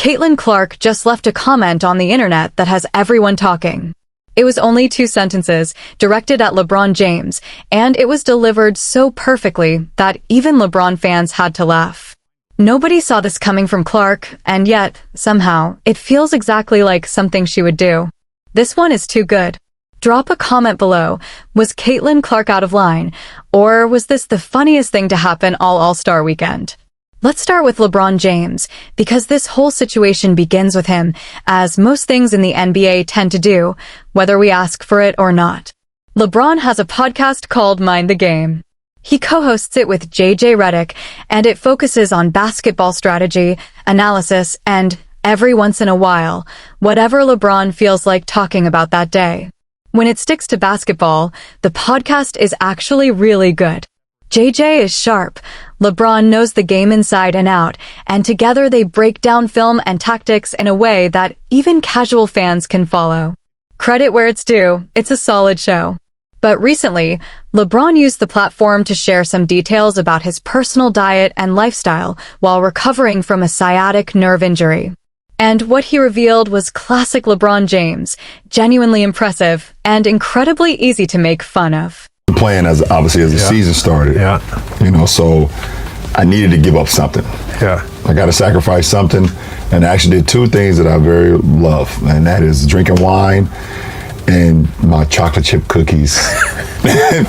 Caitlin Clark just left a comment on the internet that has everyone talking. It was only 2 sentences, directed at LeBron James, and it was delivered so perfectly that even LeBron fans had to laugh. Nobody saw this coming from Clark, and yet, somehow, it feels exactly like something she would do. This one is too good. Drop a comment below. Was Caitlin Clark out of line? Or was this the funniest thing to happen all All-Star weekend? Let's start with LeBron James, because this whole situation begins with him, as most things in the NBA tend to do, whether we ask for it or not. LeBron has a podcast called Mind the Game. He co-hosts it with JJ Redick, and it focuses on basketball strategy, analysis, and, every once in a while, whatever LeBron feels like talking about that day. When it sticks to basketball, the podcast is actually really good. JJ is sharp, LeBron knows the game inside and out, and together they break down film and tactics in a way that even casual fans can follow. Credit where it's due, it's a solid show. But recently, LeBron used the platform to share some details about his personal diet and lifestyle while recovering from a sciatic nerve injury. And what he revealed was classic LeBron James, genuinely impressive, and incredibly easy to make fun of. Playing as the season started. So I needed to give up something. I got to sacrifice something, and I actually did 2 things that I very love, and that is drinking wine and my chocolate chip cookies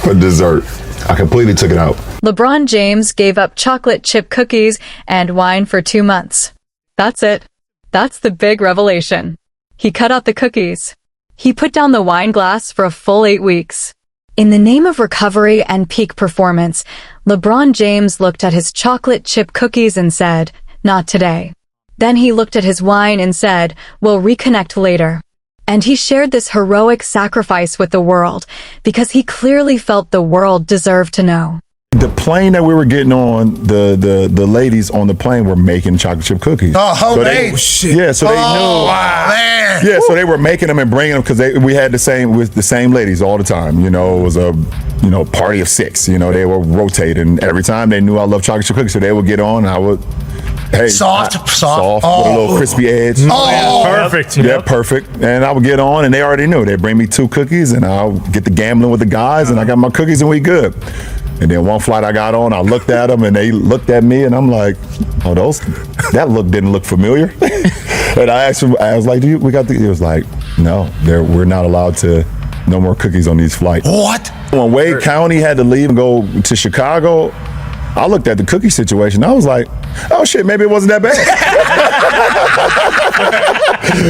for dessert. I completely took it out. LeBron James gave up chocolate chip cookies and wine for 2 months. That's it. That's the big revelation. He cut out the cookies. He put down the wine glass for a full 8 weeks. In the name of recovery and peak performance, LeBron James looked at his chocolate chip cookies and said, "Not today." Then he looked at his wine and said, "We'll reconnect later." And he shared this heroic sacrifice with the world because he clearly felt the world deserved to know. The plane that we were getting on, the ladies on the plane were making chocolate chip cookies. Oh, homemade. Yeah, so they knew. Wow, man. Yeah, so they were making them and bringing them because we had the same ladies all the time. It was a party of 6. They were rotating every time. They knew I loved chocolate chip cookies, so they would get on. And I would. Hey, soft with a little crispy edge. Perfect. Yeah, perfect. And I would get on, and they already knew. They'd bring me 2 cookies, and I'll get the gambling with the guys, and I got my cookies, and we good. And then one flight I got on, I looked at them, and they looked at me, and I'm like, "Oh, that look didn't look familiar." And I asked him, I was like, we got the? He was like, "No, we're not allowed to. No more cookies on these flights." What? When Wade County had to leave and go to Chicago, I looked at the cookie situation. I was like, "Oh shit, maybe it wasn't that bad."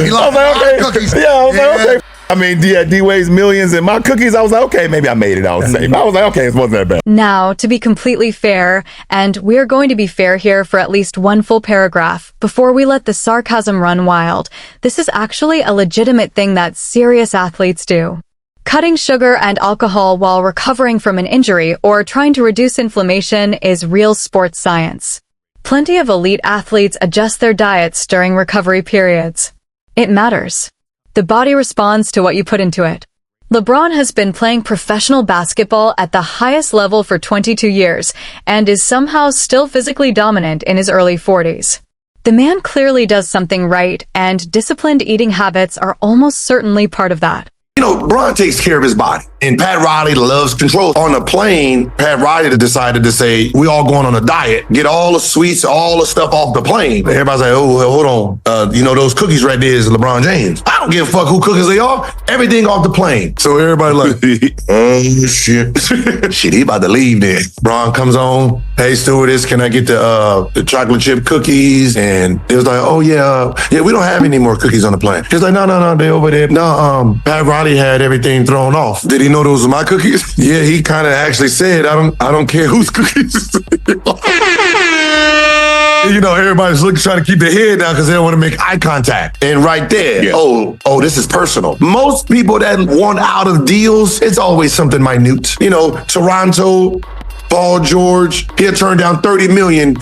You lost cookies. Yeah, I was like, okay. I mean, D weighs millions, and my cookies, I was like, okay, maybe I made it out safe. I was like, okay, it wasn't that bad. Now, to be completely fair, and we're going to be fair here for at least 1 full paragraph, before we let the sarcasm run wild, this is actually a legitimate thing that serious athletes do. Cutting sugar and alcohol while recovering from an injury or trying to reduce inflammation is real sports science. Plenty of elite athletes adjust their diets during recovery periods. It matters. The body responds to what you put into it. LeBron has been playing professional basketball at the highest level for 22 years and is somehow still physically dominant in his early 40s. The man clearly does something right, and disciplined eating habits are almost certainly part of that. Bron takes care of his body. And Pat Riley loves control. On the plane, Pat Riley decided to say, we all going on a diet. Get all the sweets, all the stuff off the plane. Everybody's like, oh, well, hold on. Those cookies right there is LeBron James. I don't give a fuck who cookies they are. Everything off the plane. So everybody like, oh, shit. Shit, he about to leave then. Bron comes on. Hey, stewardess, can I get the chocolate chip cookies? And it was like, oh, yeah, we don't have any more cookies on the plane. He was like, no, they over there. No, Pat Riley had everything thrown off. Did he know those were my cookies? Yeah, he kind of actually said, I don't care whose cookies. Everybody's trying to keep their head down because they don't want to make eye contact. And right there, this is personal. Most people that want out of deals, it's always something minute. Toronto, Paul George, he'll turn down $30 million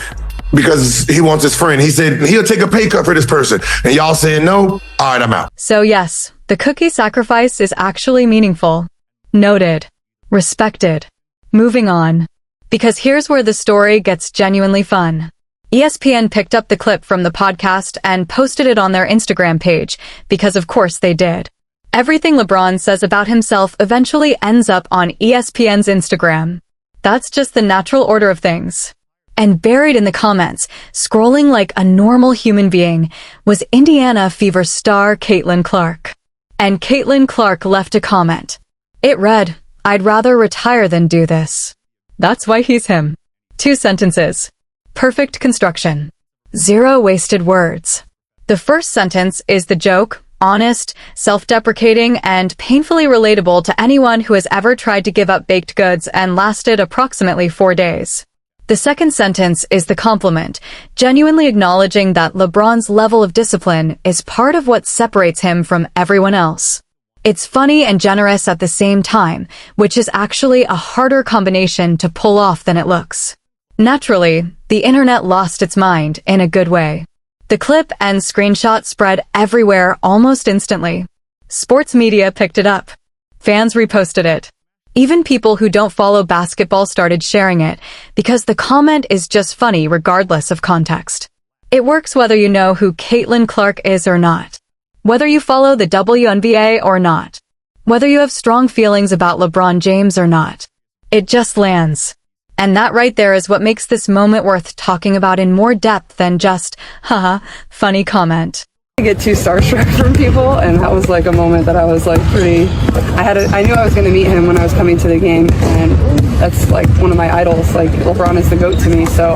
because he wants his friend. He said he'll take a pay cut for this person. And y'all saying no? All right, I'm out. So yes, the cookie sacrifice is actually meaningful. Noted. Respected. Moving on. Because here's where the story gets genuinely fun. ESPN picked up the clip from the podcast and posted it on their Instagram page, because of course they did. Everything LeBron says about himself eventually ends up on ESPN's Instagram. That's just the natural order of things. And buried in the comments, scrolling like a normal human being, was Indiana Fever star Caitlin Clark. And Caitlin Clark left a comment. It read, "I'd rather retire than do this." That's why he's him. 2 sentences. Perfect construction. 0 wasted words. The first sentence is the joke, honest, self-deprecating, and painfully relatable to anyone who has ever tried to give up baked goods and lasted approximately 4 days. The second sentence is the compliment, genuinely acknowledging that LeBron's level of discipline is part of what separates him from everyone else. It's funny and generous at the same time, which is actually a harder combination to pull off than it looks. Naturally, the internet lost its mind in a good way. The clip and screenshot spread everywhere almost instantly. Sports media picked it up. Fans reposted it. Even people who don't follow basketball started sharing it, because the comment is just funny regardless of context. It works whether you know who Caitlin Clark is or not. Whether you follow the WNBA or not. Whether you have strong feelings about LeBron James or not. It just lands. And that right there is what makes this moment worth talking about in more depth than just, haha, funny comment. I get too starstruck from people, and that was like a moment that I was like I knew I was going to meet him when I was coming to the game, and that's like one of my idols. Like LeBron is the GOAT to me, so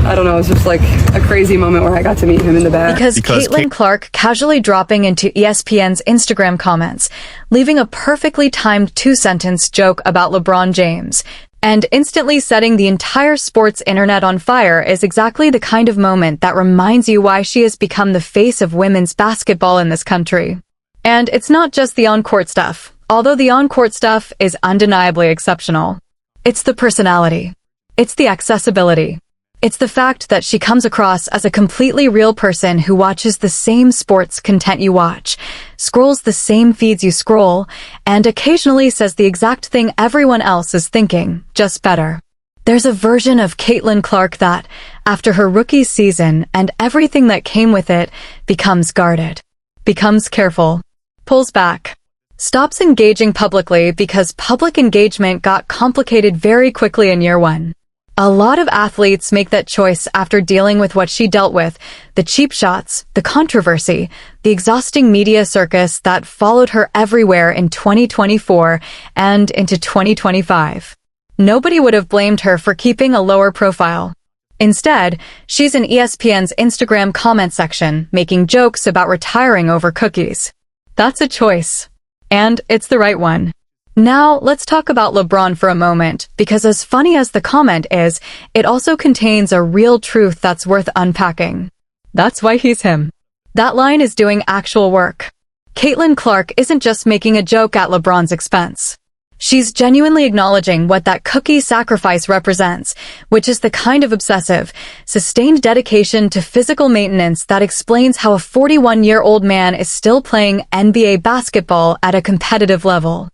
I don't know, it was just like a crazy moment where I got to meet him in the back. Because Caitlin Clark casually dropping into ESPN's Instagram comments, leaving a perfectly timed 2-sentence joke about LeBron James, and instantly setting the entire sports internet on fire is exactly the kind of moment that reminds you why she has become the face of women's basketball in this country. And it's not just the on-court stuff, although the on-court stuff is undeniably exceptional. It's the personality. It's the accessibility. It's the fact that she comes across as a completely real person who watches the same sports content you watch, scrolls the same feeds you scroll, and occasionally says the exact thing everyone else is thinking, just better. There's a version of Caitlin Clark that, after her rookie season and everything that came with it, becomes guarded, becomes careful, pulls back, stops engaging publicly because public engagement got complicated very quickly in year 1. A lot of athletes make that choice after dealing with what she dealt with, the cheap shots, the controversy, the exhausting media circus that followed her everywhere in 2024 and into 2025. Nobody would have blamed her for keeping a lower profile. Instead, she's in ESPN's Instagram comment section, making jokes about retiring over cookies. That's a choice. And it's the right one. Now, let's talk about LeBron for a moment, because as funny as the comment is, it also contains a real truth that's worth unpacking. That's why he's him. That line is doing actual work. Caitlin Clark isn't just making a joke at LeBron's expense. She's genuinely acknowledging what that cookie sacrifice represents, which is the kind of obsessive, sustained dedication to physical maintenance that explains how a 41-year-old man is still playing NBA basketball at a competitive level.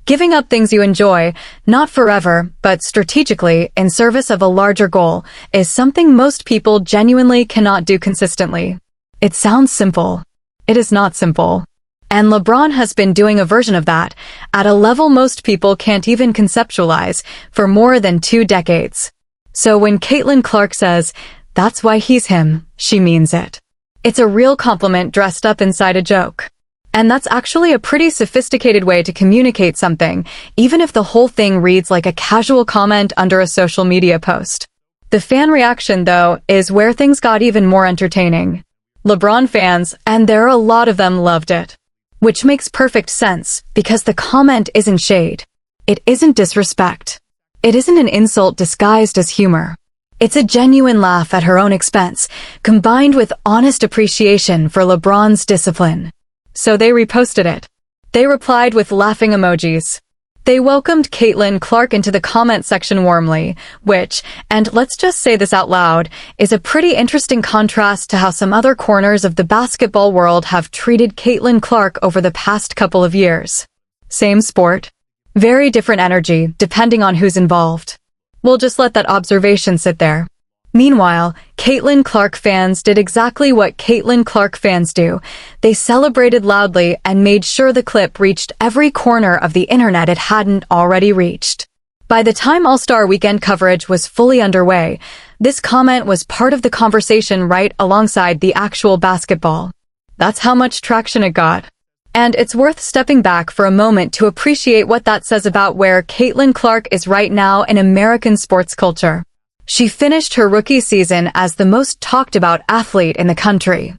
Giving up things you enjoy, not forever, but strategically in service of a larger goal, is something most people genuinely cannot do consistently. It sounds simple. It is not simple. And LeBron has been doing a version of that, at a level most people can't even conceptualize, for more than 2 decades. So when Caitlin Clark says, "That's why he's him," she means it. It's a real compliment dressed up inside a joke. And that's actually a pretty sophisticated way to communicate something, even if the whole thing reads like a casual comment under a social media post. The fan reaction, though, is where things got even more entertaining. LeBron fans, and there are a lot of them, loved it. Which makes perfect sense, because the comment isn't shade. It isn't disrespect. It isn't an insult disguised as humor. It's a genuine laugh at her own expense, combined with honest appreciation for LeBron's discipline. So they reposted it. They replied with laughing emojis. They welcomed Caitlin Clark into the comment section warmly, which, and let's just say this out loud, is a pretty interesting contrast to how some other corners of the basketball world have treated Caitlin Clark over the past couple of years. Same sport. Very different energy, depending on who's involved. We'll just let that observation sit there. Meanwhile, Caitlin Clark fans did exactly what Caitlin Clark fans do. They celebrated loudly and made sure the clip reached every corner of the internet it hadn't already reached. By the time All-Star Weekend coverage was fully underway, this comment was part of the conversation right alongside the actual basketball. That's how much traction it got. And it's worth stepping back for a moment to appreciate what that says about where Caitlin Clark is right now in American sports culture. She finished her rookie season as the most talked about athlete in the country.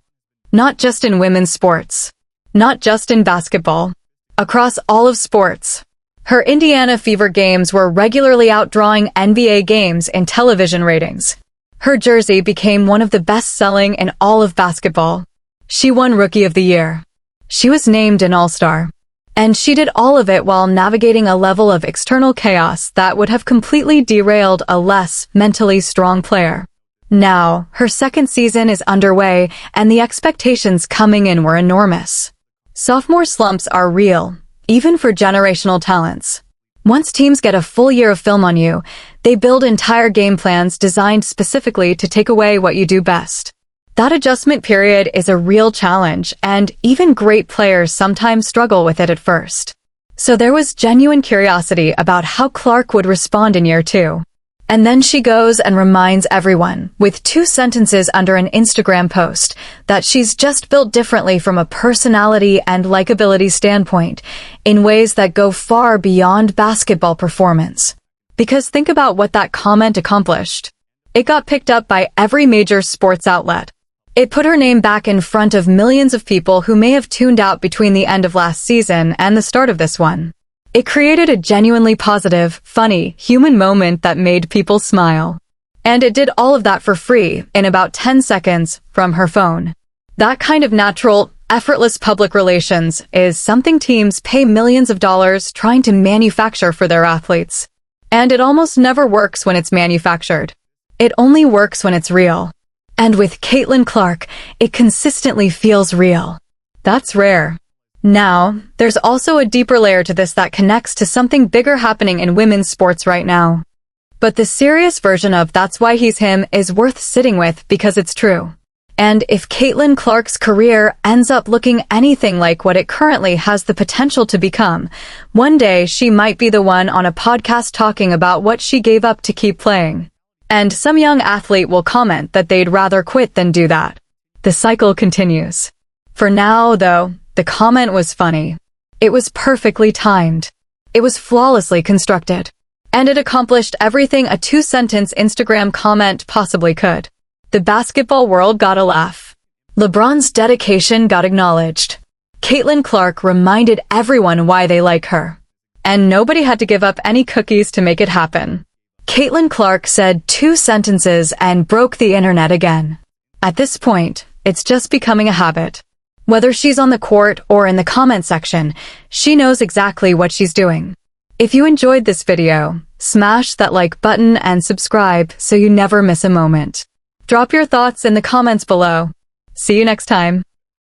Not just in women's sports. Not just in basketball. Across all of sports. Her Indiana Fever games were regularly outdrawing NBA games in television ratings. Her jersey became one of the best-selling in all of basketball. She won Rookie of the Year. She was named an All-Star. And she did all of it while navigating a level of external chaos that would have completely derailed a less mentally strong player. Now, her second season is underway, and the expectations coming in were enormous. Sophomore slumps are real, even for generational talents. Once teams get a full year of film on you, they build entire game plans designed specifically to take away what you do best. That adjustment period is a real challenge, and even great players sometimes struggle with it at first. So there was genuine curiosity about how Clark would respond in year 2. And then she goes and reminds everyone, with 2 sentences under an Instagram post, that she's just built differently from a personality and likability standpoint, in ways that go far beyond basketball performance. Because think about what that comment accomplished. It got picked up by every major sports outlet. It put her name back in front of millions of people who may have tuned out between the end of last season and the start of this one. It created a genuinely positive, funny, human moment that made people smile. And it did all of that for free in about 10 seconds from her phone. That kind of natural, effortless public relations is something teams pay millions of dollars trying to manufacture for their athletes. And it almost never works when it's manufactured. It only works when it's real. And with Caitlin Clark, it consistently feels real. That's rare. Now, there's also a deeper layer to this that connects to something bigger happening in women's sports right now. But the serious version of "that's why he's him" is worth sitting with because it's true. And if Caitlin Clark's career ends up looking anything like what it currently has the potential to become, one day she might be the one on a podcast talking about what she gave up to keep playing. And some young athlete will comment that they'd rather quit than do that. The cycle continues. For now, though, the comment was funny. It was perfectly timed. It was flawlessly constructed. And it accomplished everything a 2-sentence Instagram comment possibly could. The basketball world got a laugh. LeBron's dedication got acknowledged. Caitlin Clark reminded everyone why they like her. And nobody had to give up any cookies to make it happen. Caitlin Clark said 2 sentences and broke the internet again. At this point, it's just becoming a habit. Whether she's on the court or in the comment section, she knows exactly what she's doing. If you enjoyed this video, smash that like button and subscribe so you never miss a moment. Drop your thoughts in the comments below. See you next time.